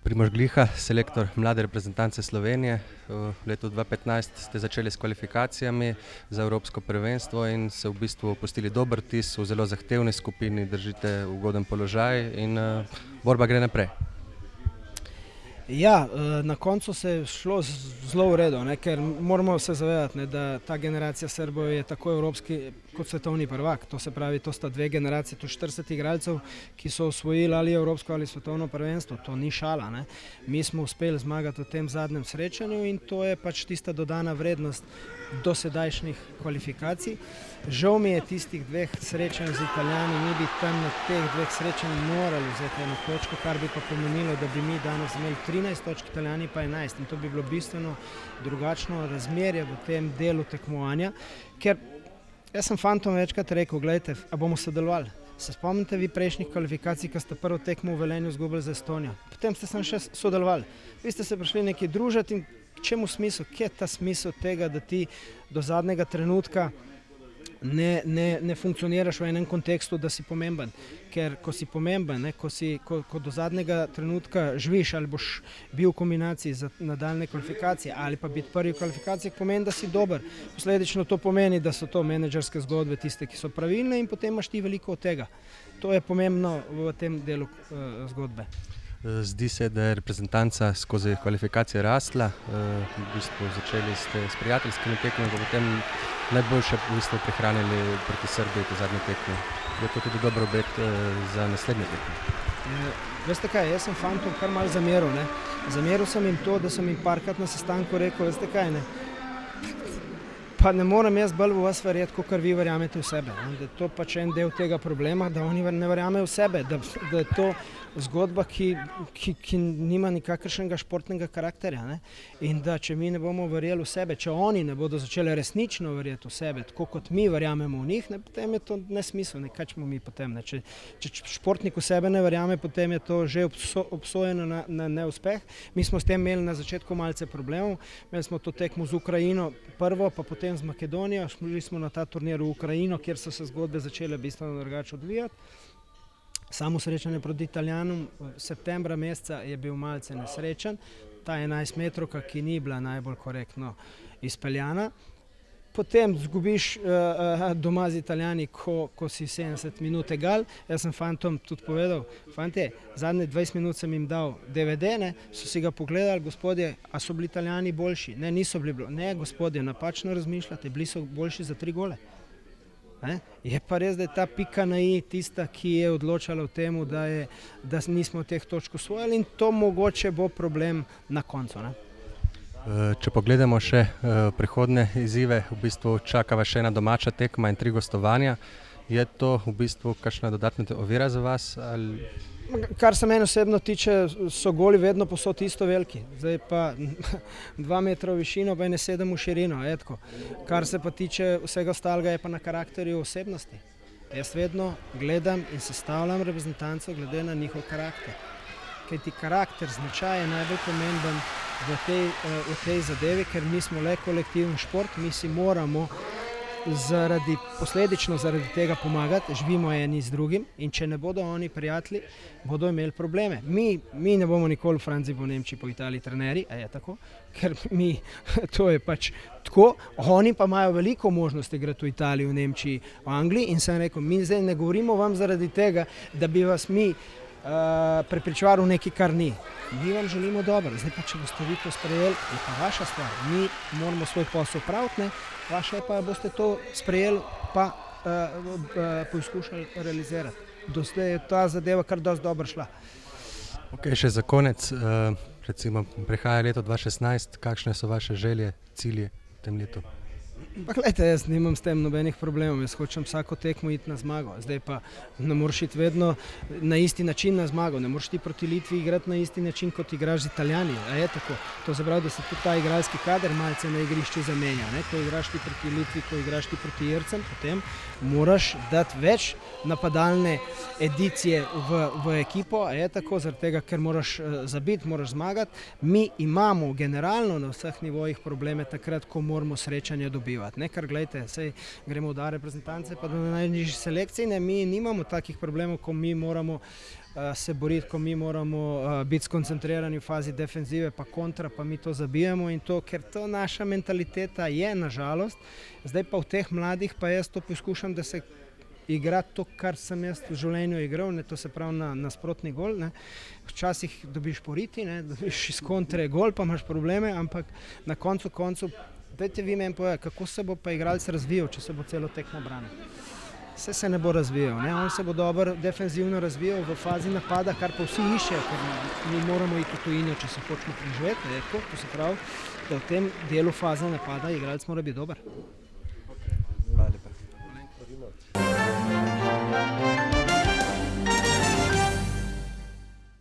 Primož Gliha, selektor mlade reprezentance Slovenije. V letu 2015 ste začeli s kvalifikacijami za Evropsko prvenstvo in se v bistvu pustili dober vtis v zelo zahtevni skupini, držite ugoden položaj in borba gre naprej. Ja, na koncu se je šlo zelo v redu, ker moramo se zavedati, da ta generacija Srbov je tako evropski kot svetovni prvak. To se pravi, to sta dve generacije, to 40 igralcev, ki so osvojili ali evropsko ali svetovno prvenstvo. To ni šala. Mi smo uspeli zmagati v tem zadnjem srečanju in to je pač tista dodana vrednost dosedajšnjih kvalifikacij. Žal mi je tistih dveh srečanj z Italijani, mi bi tam na teh dveh srečanj morali vzeti eno točko, kar bi pa pomenilo, da bi mi danes imeli 13 točk, Italijani pa 11. In to bi bilo bistveno drugačno razmerje v tem delu tekmovanja, ker jaz sem fantom večkrat rekel, gledajte, a bomo sodelovali. Se spomnite vi prejšnjih kvalifikacij, ko ste prvo tekmo v Velenju izgubili za Estonijo? Potem ste samo še sodelovali. Vi ste se prišli nekaj družiti in čemu smisel? Kje je ta smisel tega, da ti do zadnjega trenutka ne funkcioniraš v enem kontekstu, da si pomemben? Ker ko si pomemben, ko do zadnjega trenutka živiš ali boš bil v kombinaciji za nadaljne kvalifikacije ali pa biti prvi v kvalifikacijah, pomeni, da si dober. Posledično to pomeni, da so to menedžerske zgodbe tiste, ki so pravilne in potem imaš ti veliko od tega. To je pomembno v tem delu zgodbe. Zdi se, da je reprezentanca skozi kvalifikacije rasla. V bistvu začeli ste s prijateljskimi tekmami, pa potem najboljše v bistvu prihranili proti Srbiji te zadnje tekme. Je to tudi dober obet za naslednje tekme? Veste kaj, jaz sem fantom kar malo zameril. Zameril sem jim to, da sem jim parkrat na sestanku rekel, veste kaj, pa ne morem jaz bolj v vas verjeti, kot vi verjamete v sebe. Da je to pač en del tega problema, da oni ne verjamejo v sebe, da je to zgodba, ki nima nikakršnega športnega karakterja. In da če mi ne bomo verjeli v sebe, če oni ne bodo začeli resnično verjeti v sebe, tako kot mi verjamemo v njih, potem je to nesmisel, kaj ćemo mi potem. Če športnik v sebe ne verjame, potem je to že obsojeno na neuspeh. Mi smo s tem imeli na začetku malce problemov, imeli smo to tekmo z Ukrajino prvo, pa potem z Makedonijo, šli smo na ta turnir v Ukrajino, kjer so se zgodbe začele bistveno drugače odvijati. Samo srečanje proti Italijanom septembra meseca je bil malce nesrečen, ta 11 metrovka, ki ni bila najbolj korektno izpeljana. Potem zgubiš doma z Italijani, ko si 70 minut egal. Jaz sem fantom tudi povedal, fante, zadnje 20 minut sem jim dal DVD, so si ga pogledali, gospodje, a so bili Italijani boljši? Ne, niso bili. Ne, gospodje, napačno razmišljate, bili so boljši za 3 gole. Je pa res, da je ta pika na i tista, ki je odločala v tem, da nismo teh točk osvojili in to mogoče bo problem na koncu. Če pogledamo še prihodnje izzive, v bistvu čaka vas še ena domača tekma in 3 gostovanja. Je to v bistvu kakšna dodatna ovira za vas? Kar se meni osebno tiče, so goli vedno povsod isto veliki. Zdaj pa 2 metra v višino, pa 1,7 v širino. Kar se pa tiče vsega ostalega, je pa na karakterju osebnosti. Jaz vedno gledam in sestavljam reprezentanco glede na njihov karakter. Kajti karakter, značaj je najbolj pomemben v tej zadevi, ker mi smo le kolektivni šport, mi si moramo posledično zaradi tega pomagati, živimo eni z drugim in če ne bodo oni prijatelji, bodo imeli probleme. Mi ne bomo nikoli v Franciji, po Nemčiji, po Italiji trenerji, a je tako? Ker to je pač tako, oni pa imajo veliko možnosti igrati v Italiji, v Nemčiji, v Angliji in sem rekel, mi zdaj ne govorimo vam zaradi tega, da bi vas mi prepričevali v nekaj, kar ni. Mi vam želimo dobro, zdaj pa če boste vi to sprejeli, je pa vaša stvar. Mi moramo svoj posel praviti, vaše pa boste to sprejeli pa poizkušali realizirati. Do zdaj je ta zadeva kar dosti dobro šla. Ok, še za konec, recimo prihaja leto 2016, kakšne so vaše želje, cilje v tem letu? Pa gledajte, jaz nimam s tem nobenih problemov, jaz hočem vsako tekmo iti na zmago. Zdaj pa ne moreš iti vedno na isti način na zmago, ne moreš ti proti Litvi igrati na isti način, kot igraš z Italijani, a je tako? To se pravi, da se tudi ta igralski kader malce na igrišču zamenja. Ko igraš ti proti Litvi, ko igraš ti proti Ircem, potem moraš dati več napadalne edicije v ekipo, a je tako, zaradi tega, ker moraš zabiti, moraš zmagati. Mi imamo generalno na vseh nivojih probleme takrat, ko moramo srečanja dobivati. Kar gledajte, sej gremo v reprezentance pa do najnižjih selekcij, mi nimamo takih problemov, ko mi moramo se boriti, ko mi moramo biti skoncentrirani v fazi defenzive, pa kontra, pa mi to zabijamo in to, ker to naša mentaliteta je, nažalost. Zdaj pa v teh mladih pa jaz to poskušam, da se igra to, kar sem jaz v življenju igral, ne, to se pravi na nasprotni gol. Ne. Včasih dobiš poriti, ne, dobiš iz kontre gol, pa imaš probleme, ampak na koncu, dajte vi meni povedati, kako se bo pa igralec razvijal, če se bo celo tekmo branil. Vse se ne bo razvijal, ne. On se bo dobro defenzivno razvijal v fazi napada, kar pa vsi iščejo, ker mi moramo iti v tujino, če se hočemo preživeti. To se pravi, da v tem delu faze napada igralec mora biti dober. Hvala lepa.